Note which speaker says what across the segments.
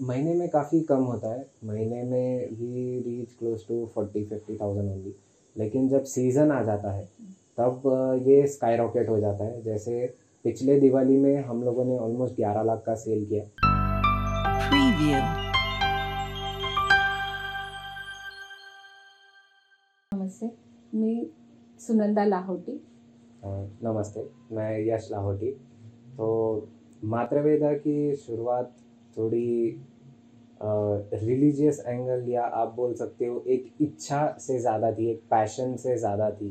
Speaker 1: महीने में काफ़ी कम होता है। महीने में we reach close to 40-50,000 only. लेकिन जब सीज़न आ जाता है तब ये स्काई रॉकेट हो जाता है। जैसे पिछले दिवाली में हम लोगों ने ऑलमोस्ट 11 लाख का सेल किया।
Speaker 2: Preview.
Speaker 3: नमस्ते, मी सुनंदा लाहोटी।
Speaker 1: नमस्ते, मैं यश लाहोटी। तो मातृवेदा की शुरुआत थोड़ी रिलीजियस एंगल या आप बोल सकते हो एक इच्छा से ज़्यादा थी, एक पैशन से ज़्यादा थी।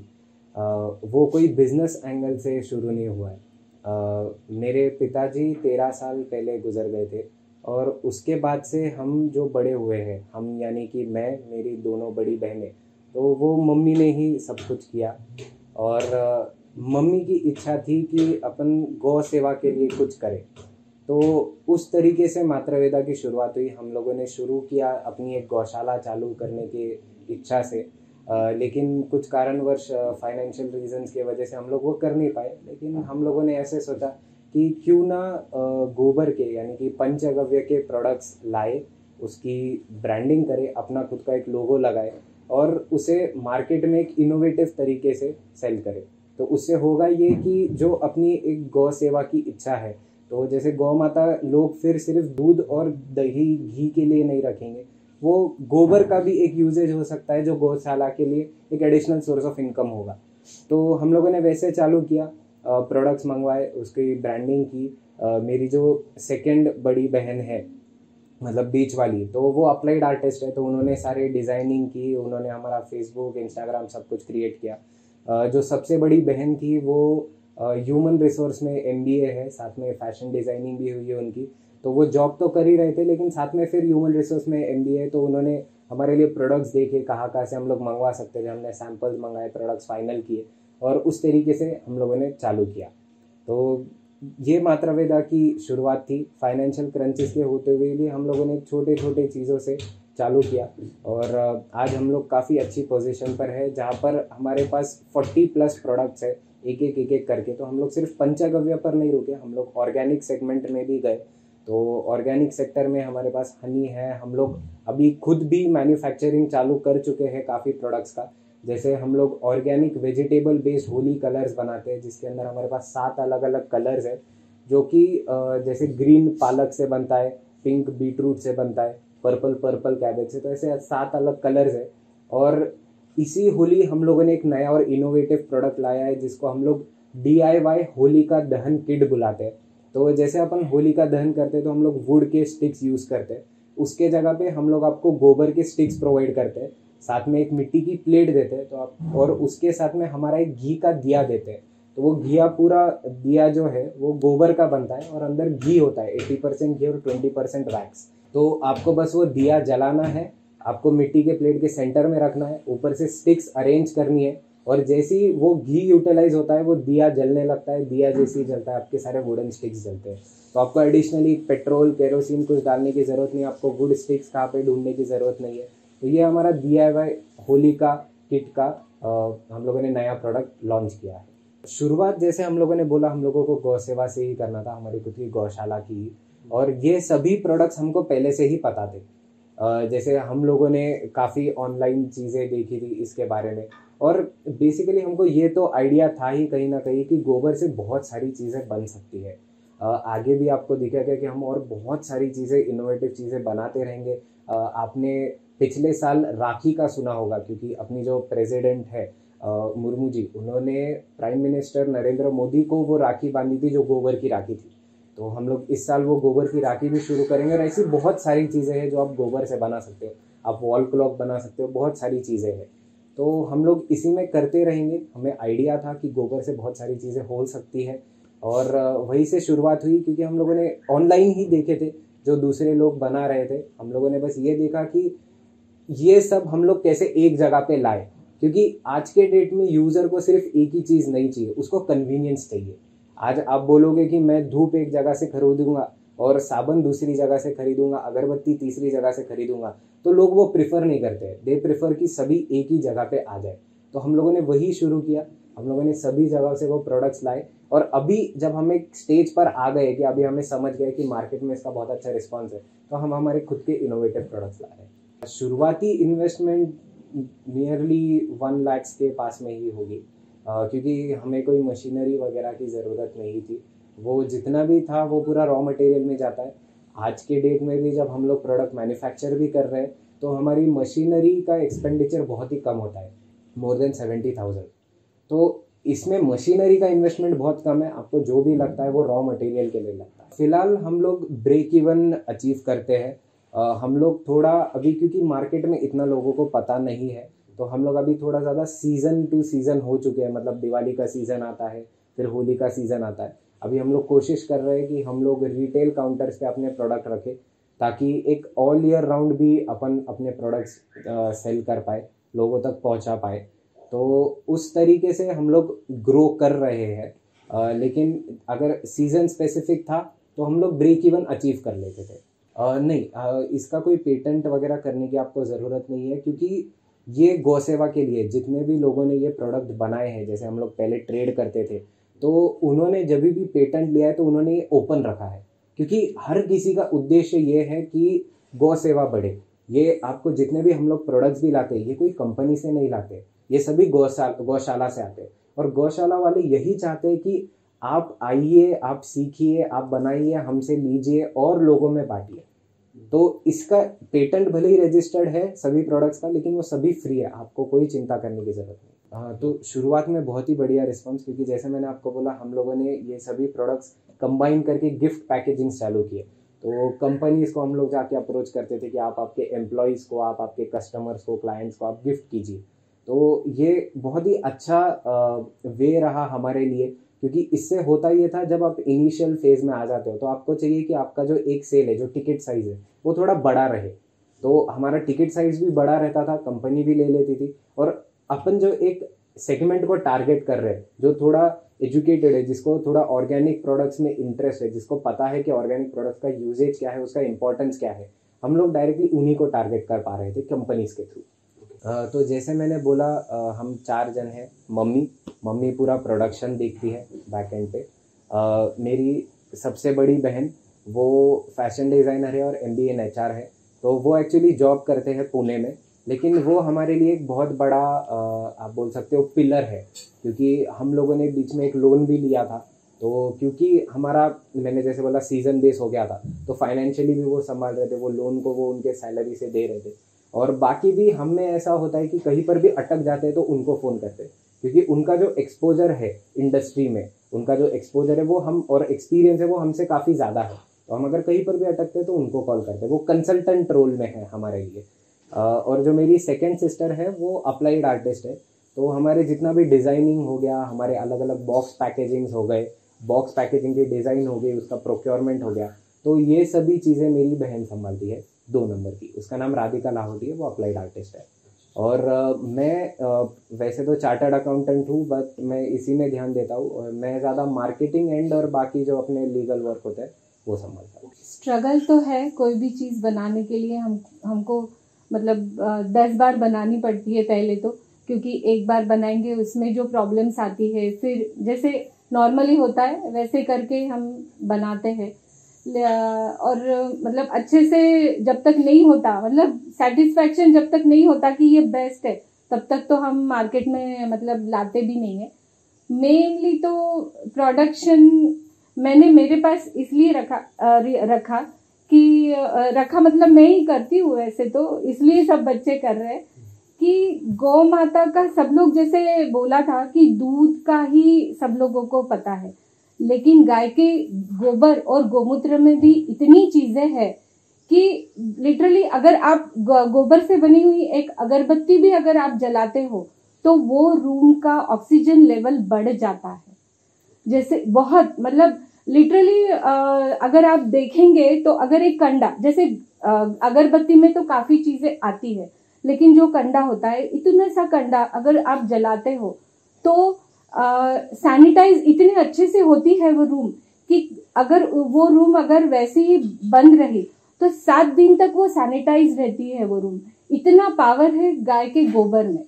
Speaker 1: वो कोई बिजनेस एंगल से शुरू नहीं हुआ है। मेरे पिताजी 13 साल पहले गुजर गए थे और उसके बाद से हम जो बड़े हुए हैं, हम यानी कि मैं, मेरी दोनों बड़ी बहनें, तो वो मम्मी ने ही सब कुछ किया। और मम्मी की इच्छा थी कि अपन गौ सेवा के लिए कुछ करें। तो उस तरीके से मातृवेदा की शुरुआत हुई। हम लोगों ने शुरू किया अपनी एक गौशाला चालू करने की इच्छा से। लेकिन कुछ कारणवश फाइनेंशियल रीजंस की वजह से हम लोग वो कर नहीं पाए। लेकिन हम लोगों ने ऐसे सोचा कि क्यों ना गोबर के यानी कि पंचगव्य के प्रोडक्ट्स लाए, उसकी ब्रांडिंग करें, अपना खुद का एक लोगो लगाए और उसे मार्केट में एक इनोवेटिव तरीके से सेल करें। तो उससे होगा ये कि जो अपनी एक गौ सेवा की इच्छा है, तो जैसे गौ माता लोग फिर सिर्फ दूध और दही घी के लिए नहीं रखेंगे, वो गोबर का भी एक यूजेज हो सकता है जो गौशाला के लिए एक एडिशनल सोर्स ऑफ इनकम होगा। तो हम लोगों ने वैसे चालू किया, प्रोडक्ट्स मंगवाए, उसकी ब्रांडिंग की। मेरी जो सेकंड बड़ी बहन है, मतलब बीच वाली, तो वो अप्लाइड आर्टिस्ट है, तो उन्होंने सारे डिज़ाइनिंग की, उन्होंने हमारा फेसबुक इंस्टाग्राम सब कुछ क्रिएट किया। जो सबसे बड़ी बहन थी वो ह्यूमन रिसोर्स में एमबीए है, साथ में फैशन डिज़ाइनिंग भी हुई है उनकी। तो वो जॉब तो कर ही रहे थे लेकिन साथ में फिर ह्यूमन रिसोर्स में एमबीए, तो उन्होंने हमारे लिए प्रोडक्ट्स देखे कहाँ से हम लोग मंगवा सकते थे। हमने सैम्पल्स मंगाए, प्रोडक्ट्स फाइनल किए और उस तरीके से हम लोगों ने चालू किया। तो ये मातृवेदा की शुरुआत थी। फाइनेंशियल क्रंचेस के होते हुए भी हम लोगों ने छोटे छोटे चीज़ों से चालू किया और आज हम लोग काफ़ी अच्छी पोजीशन पर है जहाँ पर हमारे पास 40+ प्रोडक्ट्स है, एक एक करके। तो हम लोग सिर्फ पंचगव्य पर नहीं रुके, हम लोग ऑर्गेनिक सेगमेंट में भी गए। तो ऑर्गेनिक सेक्टर में हमारे पास हनी है, हम लोग अभी खुद भी मैन्युफैक्चरिंग चालू कर चुके हैं काफ़ी प्रोडक्ट्स का। जैसे हम लोग organic vegetable based Holi colours बनाते हैं, जिसके अंदर हमारे पास 7 अलग अलग कलर्स है, जो कि जैसे ग्रीन पालक से बनता है, पिंक बीटरूट से बनता है, पर्पल कैबेज से, तो ऐसे 7 अलग कलर्स है। और इसी होली हम लोगों ने एक नया और इनोवेटिव प्रोडक्ट लाया है जिसको हम लोग DIY होली का दहन किट बुलाते हैं। तो जैसे अपन होली का दहन करते हैं तो हम लोग वुड के स्टिक्स यूज़ करते हैं, उसके जगह पे हम लोग आपको गोबर के स्टिक्स प्रोवाइड करते हैं, साथ में एक मिट्टी की प्लेट देते हैं, तो आप, और उसके साथ में हमारा एक घी का दिया देते हैं। तो वो घिया पूरा दिया जो है वो गोबर का बनता है और अंदर घी होता है, 80% घी और 20% वैक्स। तो आपको बस वो दिया जलाना है, आपको मिट्टी के प्लेट के सेंटर में रखना है, ऊपर से स्टिक्स अरेंज करनी है और जैसे ही वो घी यूटिलाइज होता है वो दिया जलने लगता है। दिया जैसे ही जलता है आपके सारे वुडन स्टिक्स जलते हैं। तो आपको एडिशनली पेट्रोल केरोसिन कुछ डालने की ज़रूरत नहीं है, आपको वुड स्टिक्स कहाँ पे ढूंढने की ज़रूरत नहीं है। तो ये हमारा DIY होली का किट का हम लोगों ने नया प्रोडक्ट लॉन्च किया है। शुरुआत जैसे हम लोगों ने बोला, हम लोगों को गौ सेवा से ही करना था, हमारी खुद की गौशाला की, और ये सभी प्रोडक्ट्स हमको पहले से ही पता थे। जैसे हम लोगों ने काफ़ी ऑनलाइन चीज़ें देखी थी इसके बारे में, और बेसिकली हमको ये तो आइडिया था ही कहीं ना कहीं कि गोबर से बहुत सारी चीज़ें बन सकती है। आगे भी आपको दिखेगा कि हम और बहुत सारी चीज़ें, इनोवेटिव चीज़ें बनाते रहेंगे। आपने पिछले साल राखी का सुना होगा, क्योंकि अपनी जो प्रेसिडेंट है मुर्मू जी, उन्होंने प्राइम मिनिस्टर नरेंद्र मोदी को वो राखी बांधी थी जो गोबर की राखी थी। तो हम लोग इस साल वो गोबर की राखी भी शुरू करेंगे और ऐसी बहुत सारी चीज़ें हैं जो आप गोबर से बना सकते हो। आप वॉल क्लॉक बना सकते हो, बहुत सारी चीज़ें हैं। तो हम लोग इसी में करते रहेंगे। हमें आइडिया था कि गोबर से बहुत सारी चीज़ें हो सकती है और वहीं से शुरुआत हुई, क्योंकि हम लोगों ने ऑनलाइन ही देखे थे जो दूसरे लोग बना रहे थे। हम लोगों ने बस ये देखा कि ये सब हम लोग कैसे एक जगह पे लाए, क्योंकि आज के डेट में यूज़र को सिर्फ एक ही चीज़ नहीं चाहिए, उसको कन्वीनियंस चाहिए। आज आप बोलोगे कि मैं धूप एक जगह से खरीदूंगा और साबुन दूसरी जगह से खरीदूंगा, अगरबत्ती तीसरी जगह से खरीदूंगा, तो लोग वो प्रिफर नहीं करते। दे प्रिफर कि सभी एक ही जगह पे आ जाए। तो हम लोगों ने वही शुरू किया। हम लोगों ने सभी जगह से वो प्रोडक्ट्स लाए और अभी जब हम एक स्टेज पर आ गए कि अभी हमें समझ गए कि मार्केट में इसका बहुत अच्छा रिस्पॉन्स है, तो हम हमारे खुद के इनोवेटिव प्रोडक्ट्स ला रहे हैं। शुरुआती इन्वेस्टमेंट नियरली 1 लाख के पास में ही होगी, क्योंकि हमें कोई मशीनरी वगैरह की ज़रूरत नहीं थी। वो जितना भी था वो पूरा रॉ मटेरियल में जाता है। आज के डेट में भी जब हम लोग प्रोडक्ट मैन्युफैक्चर भी कर रहे हैं तो हमारी मशीनरी का एक्सपेंडिचर बहुत ही कम होता है, मोर देन 70,000। तो इसमें मशीनरी का इन्वेस्टमेंट बहुत कम है, आपको जो भी लगता है वो रॉ मटेरियल के लिए लगता है। फिलहाल हम लोग ब्रेक इवन अचीव करते हैं। हम लोग थोड़ा अभी, क्योंकि मार्केट में इतना लोगों को पता नहीं है, तो हम लोग अभी थोड़ा ज़्यादा सीज़न टू सीज़न हो चुके हैं। मतलब दिवाली का सीज़न आता है, फिर होली का सीज़न आता है। अभी हम लोग कोशिश कर रहे हैं कि हम लोग रिटेल काउंटर्स पे अपने प्रोडक्ट रखें, ताकि एक ऑल ईयर राउंड भी अपन अपने प्रोडक्ट्स सेल कर पाए, लोगों तक पहुंचा पाए। तो उस तरीके से हम लोग ग्रो कर रहे हैं। लेकिन अगर सीज़न स्पेसिफिक था तो हम लोग ब्रेक इवन अचीव कर लेते थे। नहीं, इसका कोई पेटेंट वगैरह करने की आपको ज़रूरत नहीं है, क्योंकि ये गौ सेवा के लिए जितने भी लोगों ने ये प्रोडक्ट बनाए हैं, जैसे हम लोग पहले ट्रेड करते थे, तो उन्होंने जब भी पेटेंट लिया है तो उन्होंने ये ओपन रखा है, क्योंकि हर किसी का उद्देश्य ये है कि गौ सेवा बढ़े। ये आपको जितने भी हम लोग प्रोडक्ट्स भी लाते हैं, ये कोई कंपनी से नहीं लाते, ये सभी गौशाला से आते हैं। और गौशाला वाले यही चाहते हैं कि आप आइए, आप सीखिए, आप बनाइए, हमसे लीजिए और लोगों में बांटिए। तो इसका पेटेंट भले ही रजिस्टर्ड है सभी प्रोडक्ट्स का, लेकिन वो सभी फ्री है, आपको कोई चिंता करने की ज़रूरत नहीं। तो शुरुआत में बहुत ही बढ़िया रिस्पांस, क्योंकि जैसे मैंने आपको बोला, हम लोगों ने ये सभी प्रोडक्ट्स कंबाइन करके गिफ्ट पैकेजिंग चालू किए। तो कंपनीज को हम लोग जाके अप्रोच करते थे कि आप आपके एम्प्लॉयज़ को, आप आपके कस्टमर्स को, क्लाइंट्स को आप गिफ्ट कीजिए। तो ये बहुत ही अच्छा वे रहा हमारे लिए, क्योंकि इससे होता ये था, जब आप इनिशियल फेज में आ जाते हो तो आपको चाहिए कि आपका जो एक सेल है, जो टिकट साइज है, वो थोड़ा बड़ा रहे। तो हमारा टिकट साइज भी बड़ा रहता था, कंपनी भी ले लेती थी। और अपन जो एक सेगमेंट को टारगेट कर रहे हैं, जो थोड़ा एजुकेटेड है, जिसको थोड़ा ऑर्गेनिक प्रोडक्ट्स में इंटरेस्ट है, जिसको पता है कि ऑर्गेनिक प्रोडक्ट्स का यूजेज क्या है, उसका इंपॉर्टेंस क्या है, हम लोग डायरेक्टली उन्हीं को टारगेट कर पा रहे थे कंपनीज के थ्रू। तो जैसे मैंने बोला, हम 4 जन हैं। मम्मी पूरा प्रोडक्शन देखती है बैक एंड पे। मेरी सबसे बड़ी बहन, वो फैशन डिज़ाइनर है और MBA in HR है। तो वो एक्चुअली जॉब करते हैं पुणे में, लेकिन वो हमारे लिए एक बहुत बड़ा आप बोल सकते हो पिलर है, क्योंकि हम लोगों ने बीच में एक लोन भी लिया था। तो क्योंकि हमारा, मैंने जैसे बोला, सीज़न बेस हो गया था, तो फाइनेंशियली भी वो संभाल रहे थे, वो लोन को वो उनके सैलरी से दे रहे थे। और बाकी भी हम में ऐसा होता है कि कहीं पर भी अटक जाते हैं तो उनको फ़ोन करते हैं, क्योंकि उनका जो एक्सपोजर है इंडस्ट्री में, उनका जो एक्सपोजर है वो हम, और एक्सपीरियंस है वो हमसे काफ़ी ज़्यादा है। तो हम अगर कहीं पर भी अटकते हैं तो उनको कॉल करते हैं, वो कंसल्टेंट रोल में है हमारे लिए। और जो मेरी सेकेंड सिस्टर है, वो अप्लाइड आर्टिस्ट है। तो हमारे जितना भी डिज़ाइनिंग हो गया, हमारे अलग अलग बॉक्स पैकेजिंग्स हो गए, बॉक्स पैकेजिंग की डिज़ाइन हो गई, उसका प्रोक्योरमेंट हो गया, तो ये सभी चीज़ें मेरी बहन संभालती है, 2 नंबर की। उसका नाम राधिका लाहौटी है, वो अप्लाइड आर्टिस्ट है। और मैं वैसे तो चार्टर्ड अकाउंटेंट हूँ, बट मैं इसी में ध्यान देता हूँ, और मैं ज़्यादा मार्केटिंग एंड और बाकी जो अपने लीगल वर्क होता है वो संभालता हूँ।
Speaker 3: स्ट्रगल तो है, कोई भी चीज़ बनाने के लिए हमको मतलब 10 बार बनानी पड़ती है पहले तो, क्योंकि एक बार बनाएंगे उसमें जो प्रॉब्लम्स आती है, फिर जैसे नॉर्मली होता है वैसे करके हम बनाते हैं। और मतलब अच्छे से जब तक नहीं होता, मतलब सेटिस्फैक्शन जब तक नहीं होता कि ये बेस्ट है, तब तक तो हम मार्केट में मतलब लाते भी नहीं है। मेनली तो प्रोडक्शन मैंने मेरे पास इसलिए रखा मतलब मैं ही करती हूँ वैसे तो, इसलिए सब बच्चे कर रहे हैं कि गौ माता का सब लोग, जैसे बोला था कि दूध का ही सब लोगों को पता है, लेकिन गाय के गोबर और गोमूत्र में भी इतनी चीजें हैं कि लिटरली अगर आप गोबर से बनी हुई एक अगरबत्ती भी अगर आप जलाते हो तो वो रूम का ऑक्सीजन लेवल बढ़ जाता है। जैसे बहुत मतलब लिटरली अगर आप देखेंगे तो अगर एक कंडा, जैसे अगरबत्ती में तो काफी चीजें आती है, लेकिन जो कंडा होता है, इतना सा कंडा अगर आप जलाते हो तो सैनिटाइज इतने अच्छे से होती है वो रूम कि अगर वो रूम अगर वैसे ही बंद रही तो 7 दिन तक वो सैनिटाइज रहती है वो रूम। इतना पावर है गाय के गोबर में।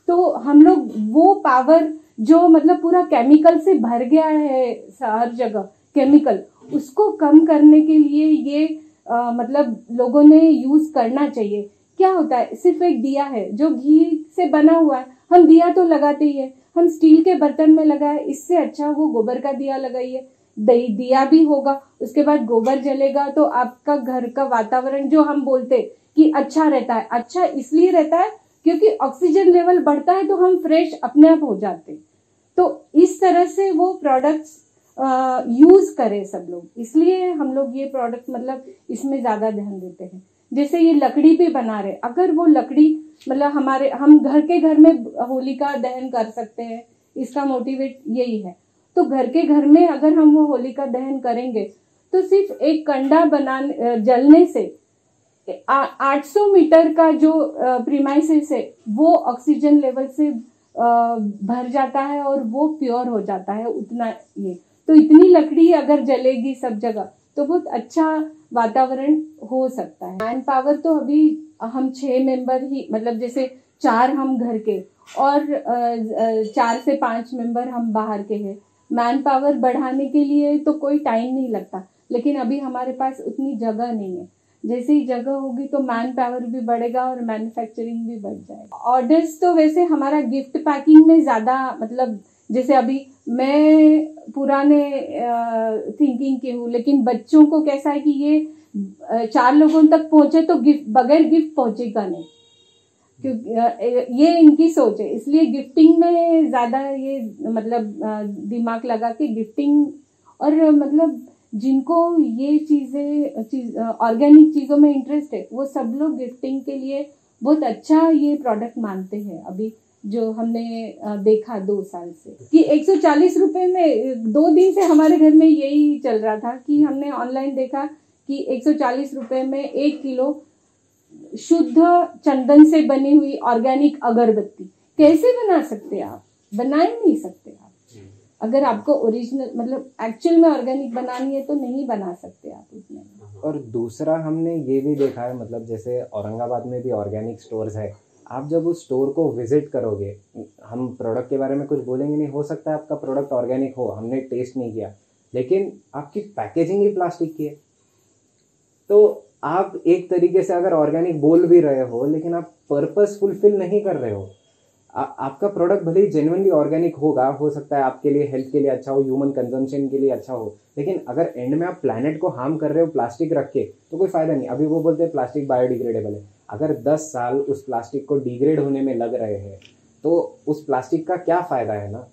Speaker 3: तो हम लोग वो पावर जो मतलब पूरा केमिकल से भर गया है हर जगह केमिकल, उसको कम करने के लिए ये मतलब लोगों ने यूज करना चाहिए। क्या होता है, सिर्फ एक दिया है जो घी से बना हुआ है, हम दिया तो लगाते ही है, हम स्टील के बर्तन में लगाए, इससे अच्छा वो गोबर का दिया लगाइए। दिया भी होगा, उसके बाद गोबर जलेगा तो आपका घर का वातावरण जो हम बोलते कि अच्छा रहता है, अच्छा इसलिए रहता है क्योंकि ऑक्सीजन लेवल बढ़ता है तो हम फ्रेश अपने आप हो जाते हैं। तो इस तरह से वो प्रोडक्ट्स यूज करें सब लोग, इसलिए हम लोग ये प्रोडक्ट मतलब इसमें ज्यादा ध्यान देते हैं। जैसे ये लकड़ी पे बना रहे, अगर वो लकड़ी मतलब हम घर में होलिका दहन कर सकते हैं, इसका मोटिवेट यही है। तो घर के घर में अगर हम वो होलिका दहन करेंगे तो सिर्फ एक कंडा जलने से 800 मीटर का जो प्रीमाइसेस है वो ऑक्सीजन लेवल से भर जाता है और वो प्योर हो जाता है उतना। ये तो इतनी लकड़ी अगर जलेगी सब जगह तो बहुत अच्छा वातावरण हो सकता है। मैन पावर तो अभी हम 6 मेंबर ही, मतलब जैसे 4 हम घर के और 4 से 5 मेंबर हम बाहर के हैं। मैन पावर बढ़ाने के लिए तो कोई टाइम नहीं लगता, लेकिन अभी हमारे पास उतनी जगह नहीं है। जैसे ही जगह होगी तो मैन पावर भी बढ़ेगा और मैन्युफैक्चरिंग भी बढ़ जाएगा। ऑर्डर्स तो वैसे हमारा गिफ्ट पैकिंग में ज्यादा, मतलब जैसे अभी मैं पुराने थिंकिंग की हूँ, लेकिन बच्चों को कैसा है कि ये 4 लोगों तक पहुंचे तो गिफ्ट बगैर गिफ्ट पहुंचेगा नहीं, क्योंकि ये इनकी सोच है। इसलिए गिफ्टिंग में ज्यादा ये मतलब दिमाग लगा के गिफ्टिंग, और मतलब जिनको ये ऑर्गेनिक चीजों में इंटरेस्ट है वो सब लोग गिफ्टिंग के लिए बहुत अच्छा ये प्रोडक्ट मानते हैं। अभी जो हमने देखा 2 साल से कि 140 रुपए में 2 दिन से हमारे घर में यही चल रहा था कि हमने ऑनलाइन देखा कि 140 रुपए में 1 किलो शुद्ध चंदन से बनी हुई ऑर्गेनिक अगरबत्ती। कैसे बना सकते आप? बना ही नहीं सकते आप। अगर आपको ओरिजिनल मतलब एक्चुअल में ऑर्गेनिक बनानी है तो नहीं बना सकते आप उसमें।
Speaker 1: और दूसरा हमने ये भी देखा है, मतलब जैसे औरंगाबाद में भी ऑर्गेनिक स्टोर्स है, आप जब उस स्टोर को विजिट करोगे, हम प्रोडक्ट के बारे में कुछ बोलेंगे नहीं, हो सकता है आपका प्रोडक्ट ऑर्गेनिक हो, हमने टेस्ट नहीं किया, लेकिन आपकी पैकेजिंग ही प्लास्टिक की है। तो आप एक तरीके से अगर ऑर्गेनिक बोल भी रहे हो, लेकिन आप पर्पस फुलफिल नहीं कर रहे हो। आपका प्रोडक्ट भले ही जेन्युइनली ऑर्गेनिक होगा, हो सकता है आपके लिए हेल्थ के लिए अच्छा हो, ह्यूमन कंजम्पशन के लिए अच्छा हो, लेकिन अगर एंड में आप प्लैनेट को हार्म कर रहे हो प्लास्टिक रख के, तो कोई फायदा नहीं। अभी वो बोलते हैं प्लास्टिक बायोडिग्रेडेबल है, अगर 10 साल उस प्लास्टिक को डिग्रेड होने में लग रहे हैं तो उस प्लास्टिक का क्या फायदा है ना।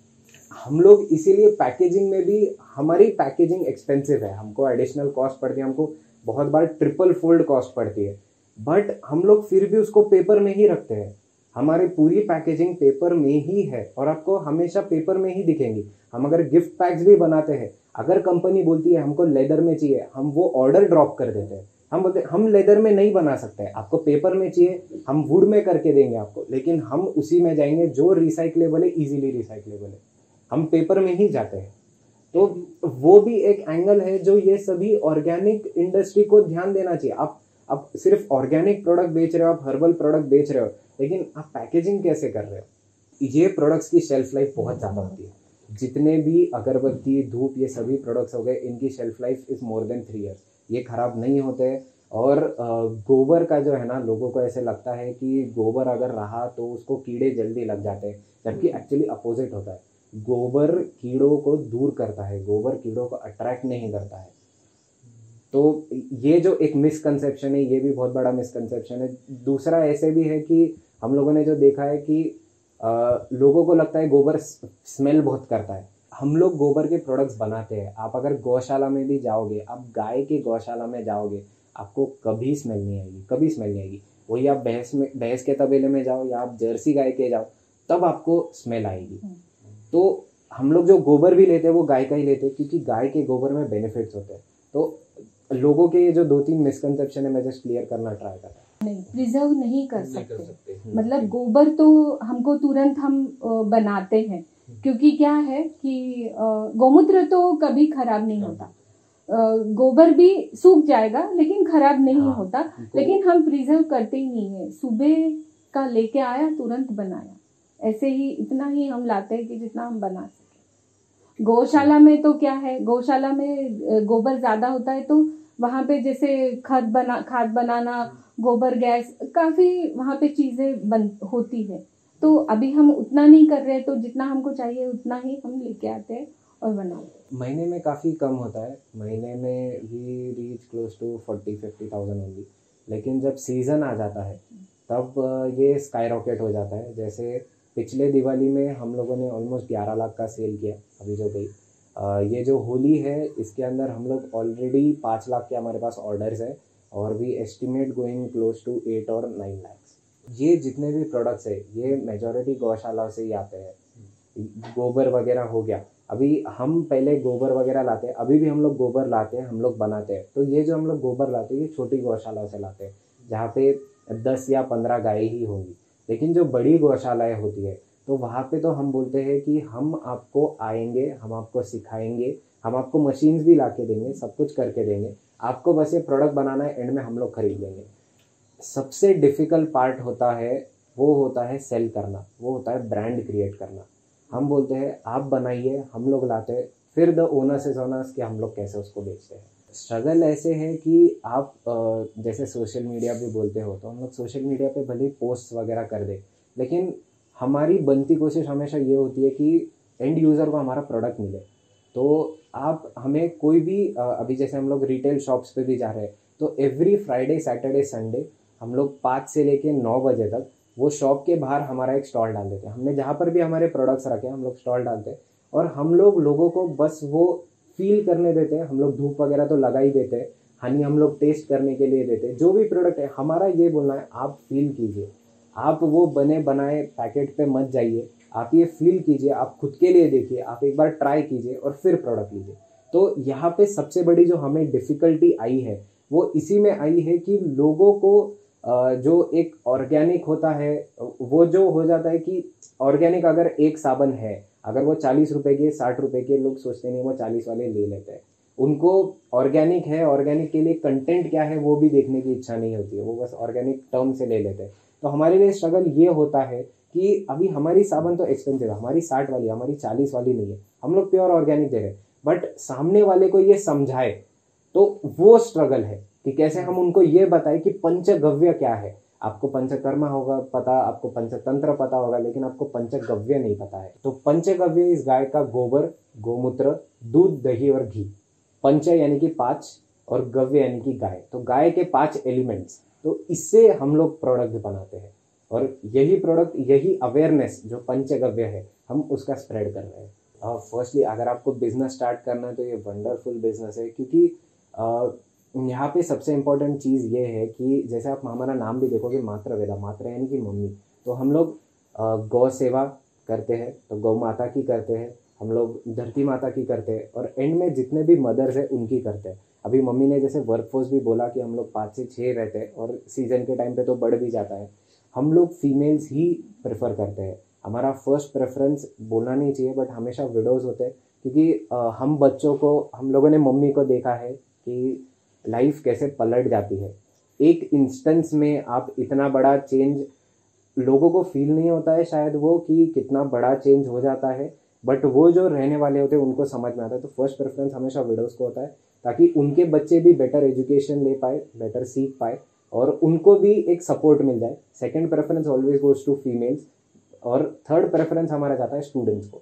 Speaker 1: हम लोग इसीलिए पैकेजिंग में भी, हमारी पैकेजिंग एक्सपेंसिव है, हमको एडिशनल कॉस्ट पड़ती है, हमको बहुत बार ट्रिपल फोल्ड कॉस्ट पड़ती है, बट हम लोग फिर भी उसको पेपर में ही रखते हैं। हमारी पूरी पैकेजिंग पेपर में ही है और आपको हमेशा पेपर में ही दिखेंगी। हम अगर गिफ्ट पैक्स भी बनाते हैं, अगर कंपनी बोलती है हमको लेदर में चाहिए, हम वो ऑर्डर ड्रॉप कर देते हैं। हम बोलते हैं हम लेदर में नहीं बना सकते, आपको पेपर में चाहिए, हम वुड में करके देंगे आपको, लेकिन हम उसी में जाएंगे जो रिसाइक्लेबल है, इजीली रिसाइक्लेबल है, हम पेपर में ही जाते हैं। तो वो भी एक एंगल है जो ये सभी ऑर्गेनिक इंडस्ट्री को ध्यान देना चाहिए। आप सिर्फ ऑर्गेनिक प्रोडक्ट बेच रहे हो, आप हर्बल प्रोडक्ट बेच रहे हो, लेकिन आप पैकेजिंग कैसे कर रहे हो? ये प्रोडक्ट्स की शेल्फ लाइफ बहुत ज़्यादा होती है। जितने भी अगरबत्ती, धूप, ये सभी प्रोडक्ट्स हो गए, इनकी shelf life is more than 3 years। ये खराब नहीं होते। और गोबर का जो है ना, लोगों को ऐसे लगता है कि गोबर अगर रहा तो उसको कीड़े जल्दी लग जाते हैं, जबकि एक्चुअली अपोजिट होता है। गोबर कीड़ों को दूर करता है, गोबर कीड़ों को अट्रैक्ट नहीं करता है। तो ये जो एक मिसकंसेप्शन है, ये भी बहुत बड़ा मिसकंसेप्शन है। दूसरा ऐसे भी है कि हम लोगों ने जो देखा है कि लोगों को लगता है गोबर स्मेल बहुत करता है। हम लोग गोबर के प्रोडक्ट्स बनाते हैं। आप अगर गौशाला में भी जाओगे, आप गाय के गौशाला में जाओगे, आपको कभी स्मेल नहीं आएगी, कभी स्मेल नहीं आएगी। वही आप भैंस के तबेले में जाओ या आप जर्सी गाय के जाओ, तब आपको स्मेल आएगी। तो हम लोग जो गोबर भी लेते हैं वो गाय का ही लेते हैं, क्योंकि गाय के गोबर में बेनिफिट्स होते हैं। तो लोगों के जो 2-3 मिसकंसेप्शन है, मैं जस्ट क्लियर करना ट्राई कर रहा हूँ।
Speaker 3: नहीं, प्रिजर्व नहीं कर सकते। मतलब गोबर तो हमको तुरंत हम बनाते हैं, क्योंकि क्या है कि गौमूत्र तो कभी खराब नहीं होता, गोबर भी सूख जाएगा लेकिन खराब नहीं होता, लेकिन हम प्रिजर्व करते ही नहीं है। सुबह का लेके आया तुरंत बनाया, ऐसे ही इतना ही हम लाते हैं कि जितना हम बना सकें। गौशाला में तो क्या है, गौशाला में गोबर ज़्यादा होता है तो वहाँ पे जैसे खाद बनाना, गोबर गैस, काफ़ी वहाँ पे चीज़ें बन होती है। तो अभी हम उतना नहीं कर रहे हैं, तो जितना हमको चाहिए उतना ही हम लेके आते हैं और बनाते हैं।
Speaker 1: महीने में काफ़ी कम होता है, महीने में we reach close to 40-50,000 only. लेकिन जब सीज़न आ जाता है तब ये स्काई रॉकेट हो जाता है। जैसे पिछले दिवाली में हम लोगों ने ऑलमोस्ट 11 लाख का सेल किया अभी जो गई। ये जो होली है इसके अंदर हम लोग ऑलरेडी 5 लाख के हमारे पास ऑर्डर्स है और we estimate going close to 8 और 9 लाख। ये जितने भी प्रोडक्ट्स है ये मेजॉरिटी गौशाला से ही आते हैं। गोबर वगैरह हो गया, अभी हम पहले गोबर वगैरह लाते हैं, अभी भी हम लोग गोबर लाते हैं, हम लोग बनाते हैं। तो ये जो हम लोग गोबर लाते हैं ये छोटी गौशाला से लाते हैं जहाँ पे 10 या 15 गाय ही होंगी। लेकिन जो बड़ी गौशालाएँ होती है तो वहाँ पे तो हम बोलते हैं कि हम आपको आएंगे, हम आपको सिखाएंगे, हम आपको मशीन्स भी ला के देंगे, सब कुछ करके देंगे, आपको बस ये प्रोडक्ट बनाना है, एंड में हम लोग खरीद लेंगे। सबसे डिफ़िकल्ट पार्ट होता है वो होता है सेल करना, वो होता है ब्रांड क्रिएट करना। हम बोलते हैं आप बनाइए, हम लोग लाते हैं, फिर द ओनर्स इज ओनर्स कि हम लोग कैसे उसको बेचते हैं। स्ट्रगल ऐसे है कि आप जैसे सोशल मीडिया भी बोलते हो तो हम लोग सोशल मीडिया पे भले पोस्ट वगैरह कर दे, लेकिन हमारी बनती कोशिश हमेशा ये होती है कि एंड यूज़र को हमारा प्रोडक्ट मिले। तो आप हमें कोई भी अभी जैसे हम लोग रिटेल शॉप्स पे भी जा रहे हैं तो एवरी फ्राइडे सैटरडे संडे हम लोग 5 से लेके 9 बजे तक वो शॉप के बाहर हमारा एक स्टॉल डाल देते हैं। हमने जहाँ पर भी हमारे प्रोडक्ट्स रखे हैं हम लोग स्टॉल डालते हैं और हम लोग लोगों को बस वो फील करने देते हैं। हम लोग धूप वगैरह तो लगा ही देते हैं, हनी हम लोग टेस्ट करने के लिए देते हैं। जो भी प्रोडक्ट है हमारा ये बोलना है आप फील कीजिए, आप वो बने बनाए पैकेट पे मत जाइए, आप ये फील कीजिए, आप खुद के लिए देखिए, आप एक बार ट्राई कीजिए और फिर प्रोडक्ट लीजिए। तो यहाँ पे सबसे बड़ी जो हमें डिफ़िकल्टी आई है वो इसी में आई है कि लोगों को जो एक ऑर्गेनिक होता है वो जो हो जाता है कि ऑर्गेनिक अगर एक साबुन है, अगर वो 40 रुपए के 60 रुपए के, लोग सोचते नहीं वो 40 वाले ले लेते हैं। उनको ऑर्गेनिक है, ऑर्गेनिक के लिए कंटेंट क्या है वो भी देखने की इच्छा नहीं होती है, वो बस ऑर्गेनिक टर्म से ले लेते हैं। तो हमारे लिए स्ट्रगल ये होता है कि अभी हमारी साबुन तो एक्सपेंसिव है, हमारी 60 वाली, हमारी 40 वाली नहीं है, हम लोग प्योर ऑर्गेनिक दे रहे हैं, बट सामने वाले को ये समझाए तो वो स्ट्रगल है कि कैसे हम उनको ये बताएं कि पंचगव्य क्या है। आपको पंचकर्मा होगा पता, आपको पंचतंत्र पता होगा, लेकिन आपको पंचगव्य नहीं पता है। तो पंचगव्य इस गाय का गोबर, गोमूत्र, दूध, दही और घी। पंच यानी कि 5 और गव्य यानी कि गाय, तो गाय के 5 एलिमेंट्स, तो इससे हम लोग प्रोडक्ट बनाते हैं और यही प्रोडक्ट, यही अवेयरनेस जो पंचगव्य है हम उसका स्प्रेड कर रहे हैं। फर्स्टली अगर आपको बिजनेस स्टार्ट करना है तो ये वंडरफुल बिजनेस है, क्योंकि यहाँ पे सबसे इम्पोर्टेंट चीज़ ये है कि जैसे आप हमारा नाम भी देखोगे मातृ वेदा, मातृ यानी कि मम्मी, तो हम लोग गौ सेवा करते हैं तो गौ माता की करते हैं, हम लोग धरती माता की करते हैं और एंड में जितने भी मदर्स हैं उनकी करते हैं। अभी मम्मी ने जैसे वर्कफोर्स भी बोला कि हम लोग 5 से 6 रहते हैं और सीजन के टाइम पे तो बढ़ भी जाता है, हम लोग फीमेल्स ही प्रेफर करते हैं। हमारा फर्स्ट प्रेफरेंस बोलना नहीं चाहिए बट हमेशा विडोज़ होते हैं, क्योंकि हम बच्चों को, हम लोगों ने मम्मी को देखा है कि लाइफ कैसे पलट जाती है। एक इंस्टेंस में आप इतना बड़ा चेंज, लोगों को फील नहीं होता है शायद वो कि कितना बड़ा चेंज हो जाता है, बट वो जो रहने वाले होते हैं उनको समझ में आता है। तो फर्स्ट प्रेफरेंस हमेशा विडोज़ को होता है ताकि उनके बच्चे भी बेटर एजुकेशन ले पाए, बेटर सीख पाए और उनको भी एक सपोर्ट मिल जाए। Second preference always goes to females और थर्ड प्रेफरेंस हमारा जाता है स्टूडेंट्स को।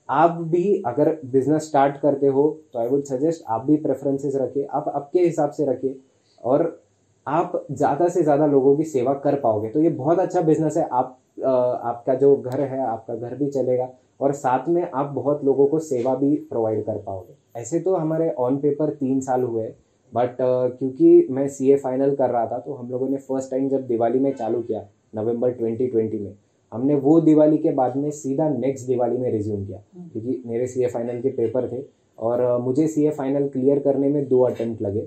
Speaker 1: आप भी अगर बिजनेस स्टार्ट करते हो तो आई वुड सजेस्ट आप भी प्रेफरेंसेस रखिए, आप आपके हिसाब से रखिए और आप ज़्यादा से ज़्यादा लोगों की सेवा कर पाओगे तो ये बहुत अच्छा बिजनेस है। आपका जो घर है, आपका घर भी चलेगा और साथ में आप बहुत लोगों को सेवा भी प्रोवाइड कर पाओगे। ऐसे तो हमारे ऑन पेपर 3 साल हुए, बट क्योंकि मैं CA फाइनल कर रहा था तो हम लोगों ने फर्स्ट टाइम जब दिवाली में चालू किया नवंबर 2020 में, हमने वो दिवाली के बाद में सीधा नेक्स्ट दिवाली में रिज्यूम किया, क्योंकि मेरे CA फाइनल के पेपर थे और मुझे CA फाइनल क्लियर करने में 2 अटेम्प्ट लगे।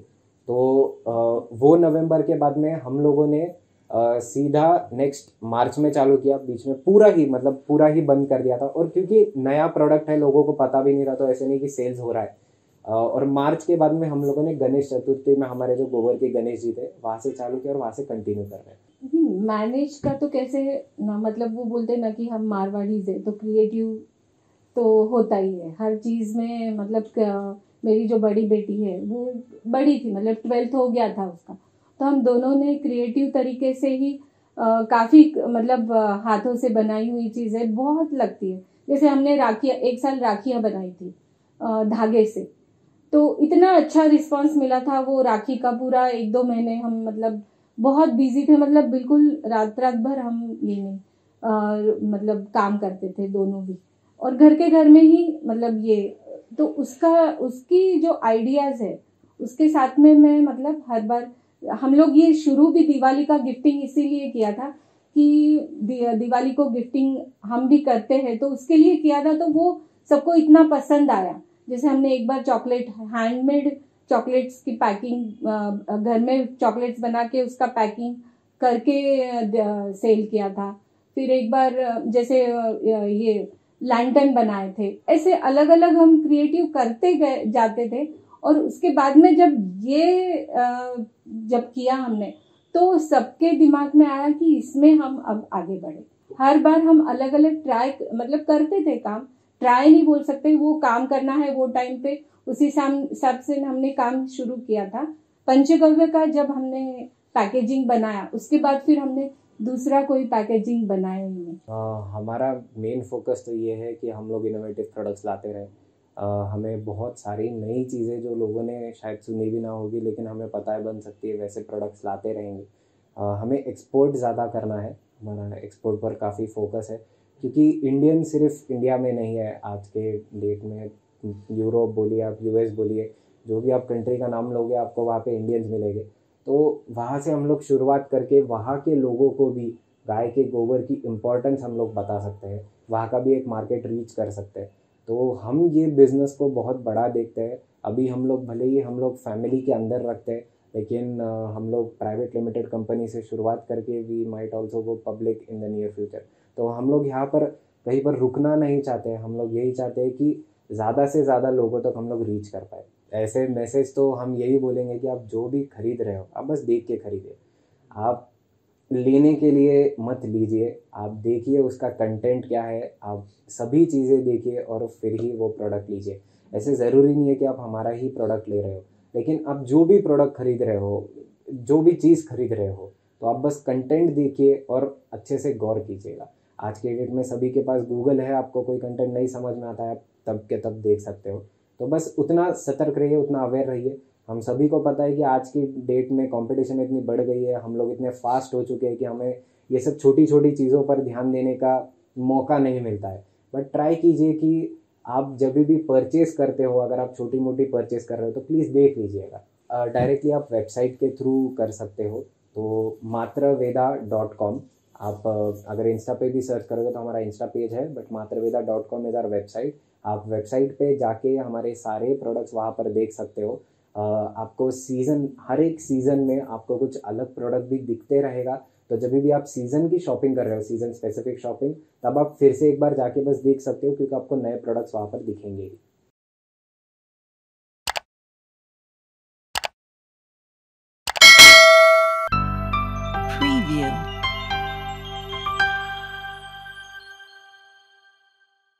Speaker 1: तो वो नवंबर के बाद में हम लोगों ने सीधा नेक्स्ट मार्च में चालू किया। बीच में पूरा ही बंद कर दिया था और क्योंकि नया प्रोडक्ट है, लोगों को पता भी नहीं रहा, तो ऐसे नहीं कि सेल्स हो रहा है। और मार्च के बाद में हम लोगों ने गणेश चतुर्थी में हमारे जो गोबर के गणेश जी थे वहाँ से चालू किया और वहाँ से कंटिन्यू कर रहे हैं।
Speaker 3: मैनेज का तो कैसे ना, मतलब वो बोलते हैं ना कि हम मारवाड़ीज है तो क्रिएटिव तो होता ही है हर चीज़ में। मतलब मेरी जो बड़ी बेटी है वो बड़ी थी, मतलब 12th हो गया था उसका, तो हम दोनों ने क्रिएटिव तरीके से ही काफ़ी मतलब हाथों से बनाई हुई चीज़ें बहुत लगती है। जैसे हमने राखियाँ, एक साल राखियाँ बनाई थी धागे से, तो इतना अच्छा रिस्पांस मिला था वो राखी का। पूरा 1-2 महीने हम मतलब बहुत बिजी थे, मतलब बिल्कुल रात रात भर हम ये नहीं मतलब काम करते थे दोनों भी, और घर के घर में ही मतलब ये। तो उसका उसकी जो आइडियाज है उसके साथ में मैं मतलब हर बार हम लोग ये शुरू भी दिवाली का गिफ्टिंग इसीलिए किया था कि दिवाली को गिफ्टिंग हम भी करते हैं, तो उसके लिए किया था। तो वो सबको इतना पसंद आया। जैसे हमने एक बार चॉकलेट, हैंडमेड चॉकलेट्स की पैकिंग, घर में चॉकलेट्स बना के उसका पैकिंग करके सेल किया था। फिर एक बार जैसे ये लैंटर्न बनाए थे। ऐसे अलग अलग हम क्रिएटिव करते गए जाते थे। और उसके बाद में जब ये जब किया हमने, तो सबके दिमाग में आया कि इसमें हम अब आगे बढ़े। हर बार हम अलग अलग ट्राई मतलब करते थे काम, ट्राई नहीं बोल सकते, वो काम करना है वो टाइम पे उसी हिसाब से हमने काम शुरू किया था। पंचगव्य का जब हमने पैकेजिंग बनाया उसके बाद फिर हमने दूसरा कोई पैकेजिंग बनाया ही नहीं।
Speaker 1: हमारा मेन फोकस तो ये है कि हम लोग इनोवेटिव प्रोडक्ट्स लाते रहें। हमें बहुत सारी नई चीज़ें जो लोगों ने शायद सुनी भी ना होगी लेकिन हमें पता है बन सकती है, वैसे प्रोडक्ट्स लाते रहेंगे। हमें एक्सपोर्ट ज़्यादा करना है, हमारा एक्सपोर्ट पर काफ़ी फोकस है, क्योंकि इंडियन सिर्फ इंडिया में नहीं है आज के डेट में। यूरोप बोलिए आप, यूएस बोलिए, जो भी आप कंट्री का नाम लोगे आपको वहाँ पे इंडियंस मिलेंगे। तो वहाँ से हम लोग शुरुआत करके वहाँ के लोगों को भी गाय के गोबर की इम्पोर्टेंस हम लोग बता सकते हैं, वहाँ का भी एक मार्केट रीच कर सकते हैं। तो हम ये बिज़नेस को बहुत बड़ा देखते हैं। अभी हम लोग भले ही हम लोग फैमिली के अंदर रखते हैं, लेकिन हम लोग प्राइवेट लिमिटेड कंपनी से शुरुआत करके we might also go public in the near future. तो हम लोग यहाँ पर कहीं पर रुकना नहीं चाहते हैं। हम लोग यही चाहते हैं कि ज़्यादा से ज़्यादा लोगों तक हम लोग रीच कर पाए। ऐसे मैसेज तो हम यही बोलेंगे कि आप जो भी खरीद रहे हो आप बस देख के खरीदिए। आप लेने के लिए मत लीजिए, आप देखिए उसका कंटेंट क्या है, आप सभी चीज़ें देखिए और फिर ही वो प्रोडक्ट लीजिए। ऐसे ज़रूरी नहीं है कि आप हमारा ही प्रोडक्ट ले रहे हो, लेकिन आप जो भी प्रोडक्ट खरीद रहे हो, जो भी चीज़ खरीद रहे हो, तो आप बस कंटेंट देखिए और अच्छे से गौर कीजिएगा। आज के डेट में सभी के पास गूगल है, आपको कोई कंटेंट नहीं समझ में आता है आप तब के तब देख सकते हो। तो बस उतना सतर्क रहिए, उतना अवेयर रहिए। हम सभी को पता है कि आज की डेट में कंपटीशन इतनी बढ़ गई है, हम लोग इतने फास्ट हो चुके हैं कि हमें ये सब छोटी छोटी चीज़ों पर ध्यान देने का मौका नहीं मिलता है। बट ट्राई कीजिए कि आप जब भी परचेस करते हो, अगर आप छोटी मोटी परचेस कर रहे हो तो प्लीज़ देख लीजिएगा। डायरेक्टली आप वेबसाइट के थ्रू कर सकते हो, तो मात्रवेदा.com। आप अगर इंस्टा पे भी सर्च करोगे तो हमारा इंस्टा पेज है, बट मात्रवेदा.com इज़ आवर वेबसाइट। आप वेबसाइट पे जाके हमारे सारे प्रोडक्ट्स वहाँ पर देख सकते हो। आपको सीज़न, हर एक सीज़न में आपको कुछ अलग प्रोडक्ट भी दिखते रहेगा। तो जब भी आप सीज़न की शॉपिंग कर रहे हो, सीज़न स्पेसिफिक शॉपिंग, तब आप फिर से एक बार जाके बस देख सकते हो, क्योंकि आपको नए प्रोडक्ट्स वहाँ पर दिखेंगे ही।
Speaker 2: Preview.